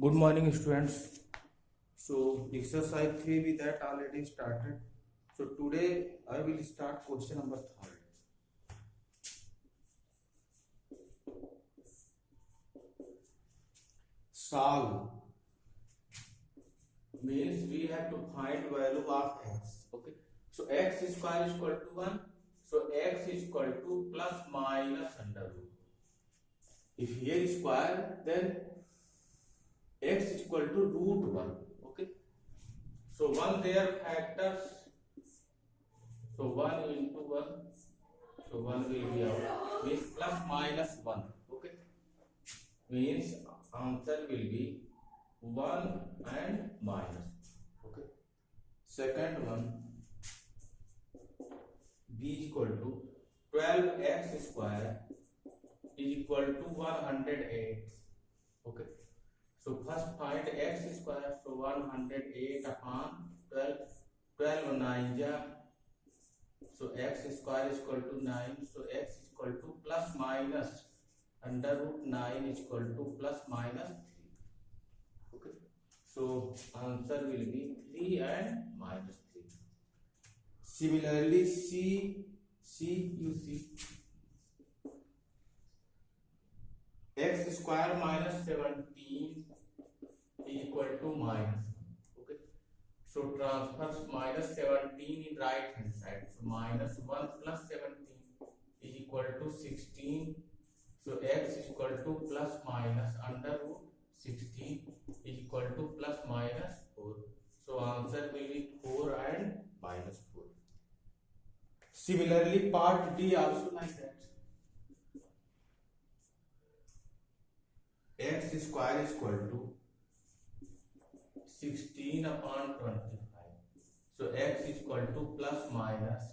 Good morning, students. So, exercise 3 with that already started. So, today I will start question number 3. Solve means we have to find value of x. Okay. So, x square is equal to 1. So, x is equal to plus minus under root. If here is square, then x is equal to root 1. Okay. So, 1 there factors. So 1 into 1. So 1 will be out. Means plus minus 1. Okay. Means answer will be 1 and minus. Okay. Second one, b is equal to 12x square is equal to 108. Okay. So first find x square. So 108 upon 12. 12 9 ja. So x square is equal to 9. So x is equal to plus minus under root 9 is equal to plus minus 3. Okay. So answer will be 3 and minus 3. Similarly, you see x square minus 17 is equal to minus 1. Okay. So transfer minus 17 in right hand side. So minus 1 plus 17 is equal to 16. So x is equal to plus minus under root 16 is equal to plus minus 4. So answer will be 4 and minus 4. Similarly, part D also like that. X square is equal to 16 upon 25. So x is equal to plus minus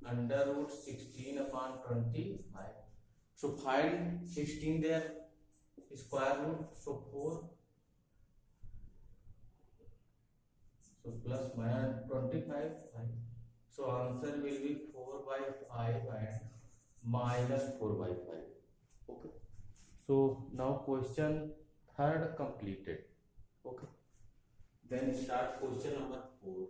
under root 16 upon 25. So find 16 there, square root, so 4. So plus minus 25, 5. So answer will be 4 by 5 and minus 4 by 5. Okay. So now question third completed. Okay. Then start question number 4.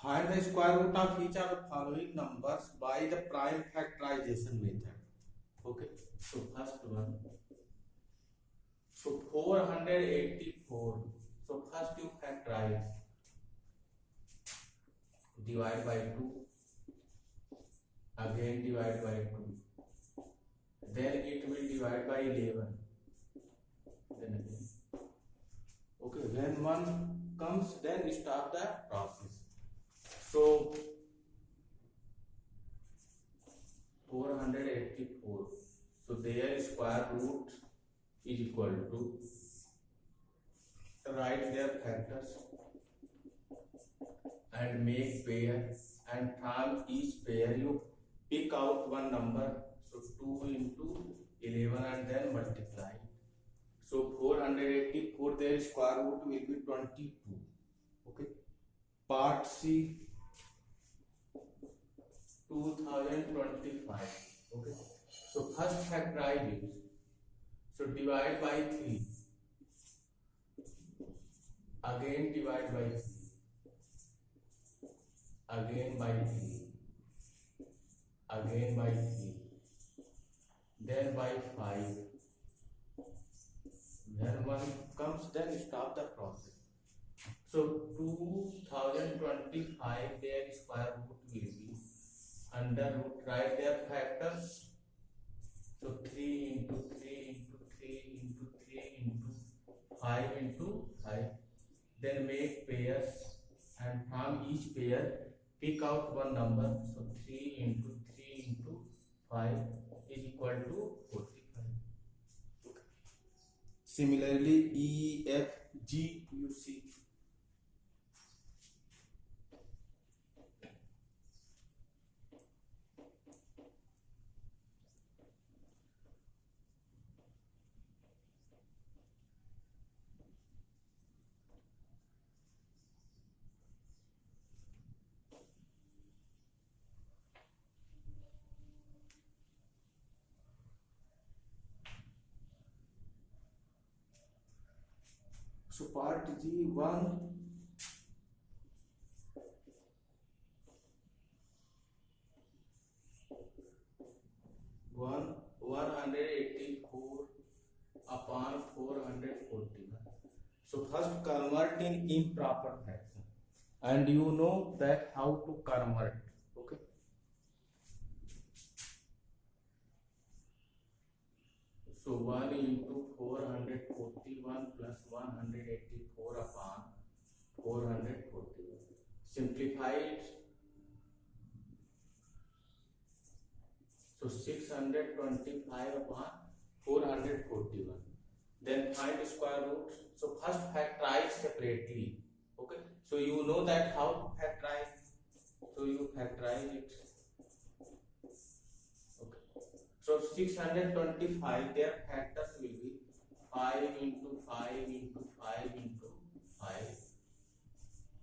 Find the square root of each of the following numbers by the prime factorization method. Okay. So first one. So 484. So first you factorize. Divide by 2. Again divide by 2. Then it will divide by 11. Then again. Okay. When 1 comes, then start the process. So 484. So their square root is equal to, write their factors and make pair, and from each pair you pick out one number. So 2 into 11 and then multiply. So 484, their square root will be 22. Okay. Part C, 2025. Okay. So first factorize it. So divide by 3. Again divide by 3. Again by 3. Again by 3. Then by 5. When 1 comes, then stop the process. So 2025, their square root will be under root, write their factors. So 3 into 3 into 3 into 3 into 5 into 5. Then make pairs, and from each pair pick out one number. So 3 into 3 into 5 is equal to 45. Similarly, E, F, G you see. So part G, 184 upon 441. So first convert in improper fraction, and you know that how to convert. Okay. So 1 into 441 plus 184 upon 441. Simplify it. So 625 upon 441. Then find square root. So first factorize separately. Okay. So you know that how to factorize. So you factorize it. Okay. So 625, their factors will be 5 into 5 into 5 into 5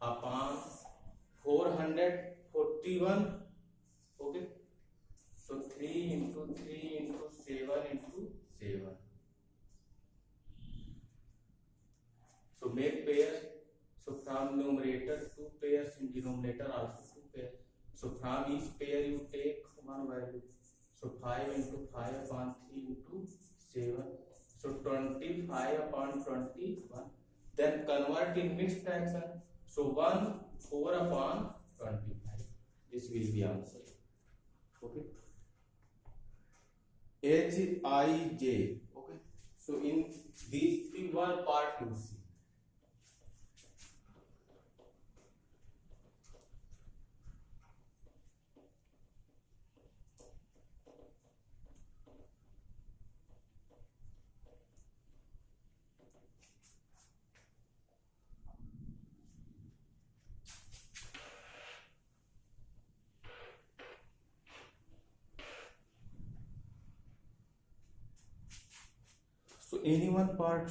upon 441. Okay. So 3 into 3 into 7 into 7. So make pairs. So from numerator 2 pairs, in denominator also 2 pairs. So from each pair you take one value. So 5 into 5 upon 3 into 7. So 25 upon 21. Then convert in mixed fraction. So 1 4 upon 25. This will be answer. Okay. Hij. Okay. So in these three, one part you see. So any one part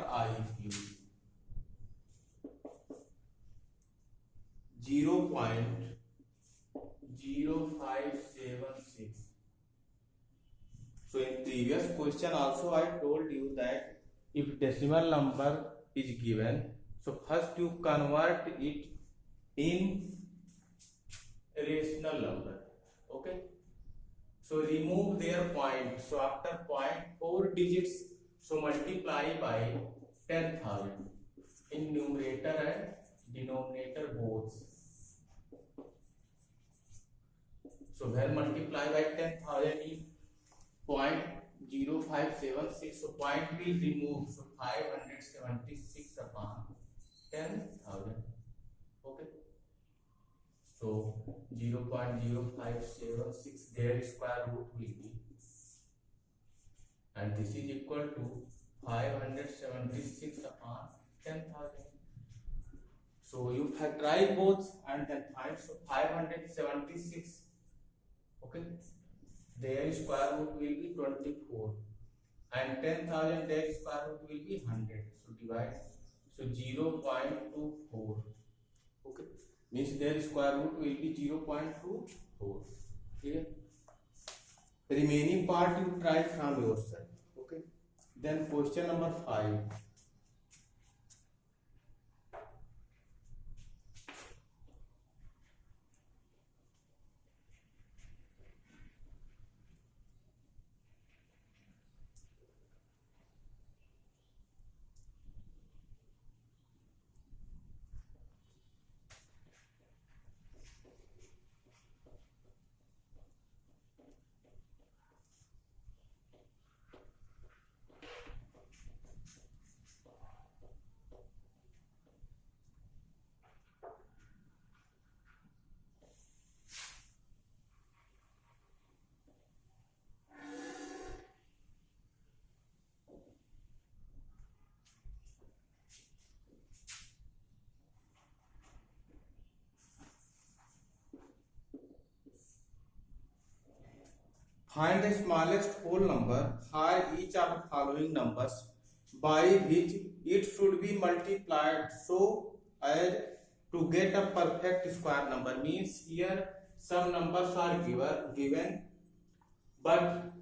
I use 0.0576. So in previous question also I told you that if decimal number is given, so first you convert it in rational number. Okay. So remove their point. So after point 4 digits, so multiply by 10,000 in numerator and denominator both. So when multiply by 10,000 in 0.0576, so point will remove. So 576 upon 10,000. Okay. So 0.0576, their square root will be, and this is equal to 576 upon 10,000. So you factorize both and then find. So 576. Okay. Their square root will be 24, and 10,000 their square root will be 100. So divide. So 0.24. Okay. Means their square root will be 0.24. Clear? The remaining part you try from yourself. Okay. Then question number 5. Find the smallest whole number for each of the following numbers by which it should be multiplied so as to get a perfect square number. Means here some numbers are given, but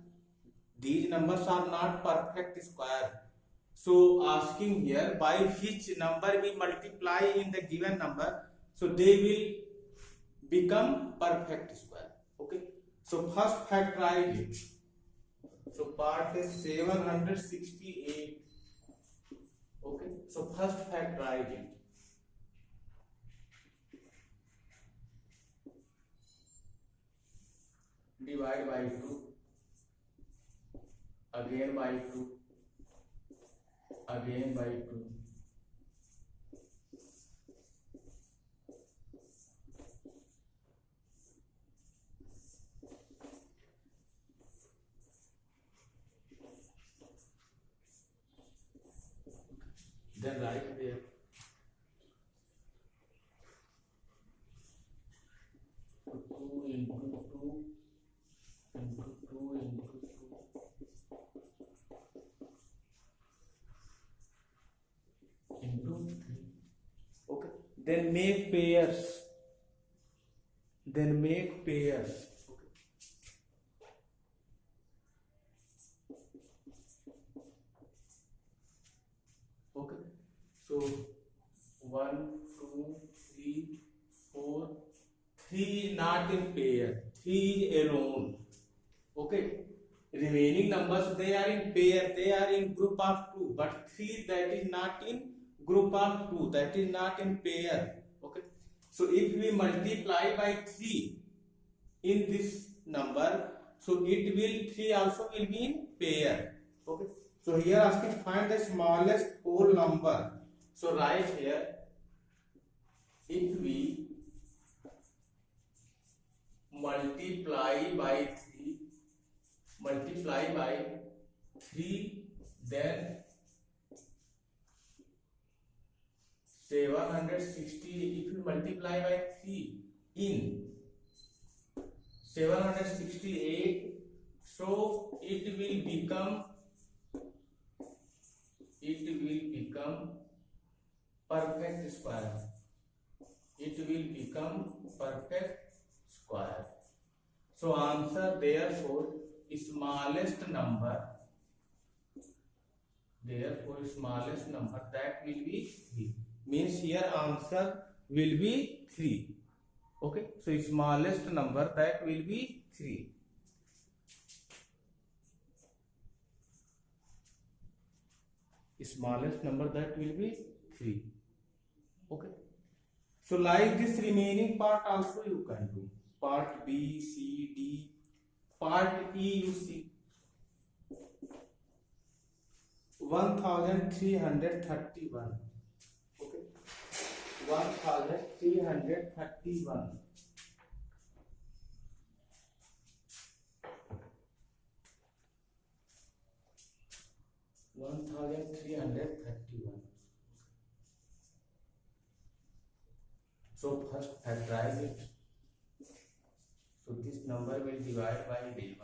these numbers are not perfect square. So asking here by which number we multiply in the given number, so they will become perfect square. Okay. So first factorize it. So part is 768. Okay. So first factorize it. Divide by 2. Again by 2. Again by 2. Then write there. So 2 into 2 into 2 into 2 into 3. Okay. Then make pairs. Then make pairs. Okay. So 1, 2, 3, 4. 3 not in pair. 3 alone. Okay. Remaining numbers, they are in pair. They are in group of 2. But 3, that is not in group of 2. That is not in pair. Okay. So if we multiply by 3 in this number, so it will 3 also will be in pair. Okay. So here asking find the smallest whole number. So write here, if we multiply by 3, then 760. If you multiply by 3 in 768, so it will become perfect square. It will become perfect square. So answer therefore smallest number. Therefore smallest number, that will be 3. Means here answer will be 3. Okay. So smallest number, that will be 3. Smallest number, that will be 3. Okay. So like this remaining part also you can do. Part B, C, D, part E you see. 1331. Okay. 1331. So first factorize it. So this number will divide by 11.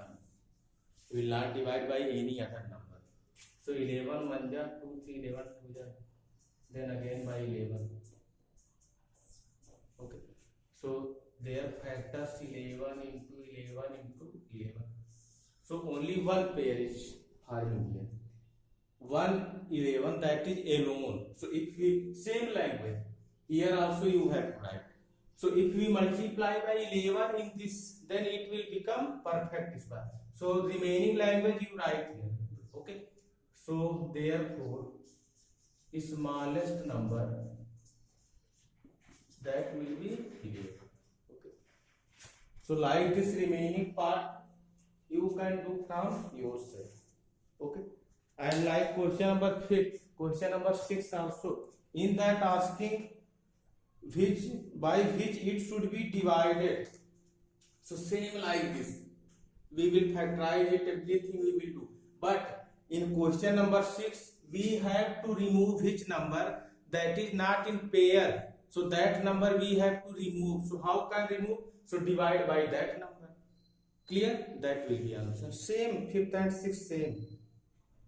We will not divide by any other number. So 11 1 ja 2 3 11 2 ja. Then again by 11. Okay. So their factors 11 into 11 into 11. So only one pair is forming here. 1 11, that is alone. So if we same language here also you have to write. So if we multiply by 11 in this, then it will become perfect square. So remaining language you write here. Okay. So therefore smallest number, that will be 11. Okay. So like this remaining part you can do from yourself. Okay. And like question number 6 also, in that asking by which it should be divided. So same like this, we will factorize it, everything we will do. But in question number 6, we have to remove which number that is not in pair. So that number we have to remove. So how can remove? So divide by that number. Clear? That will be answer. Same, 5th and 6th same.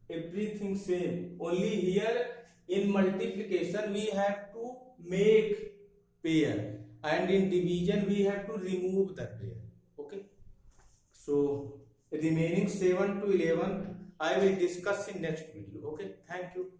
Everything same. Only here in multiplication we have to make pair, and in division we have to remove the pair. Okay. So remaining 7 to 11 I will discuss in next video. Okay. Thank you.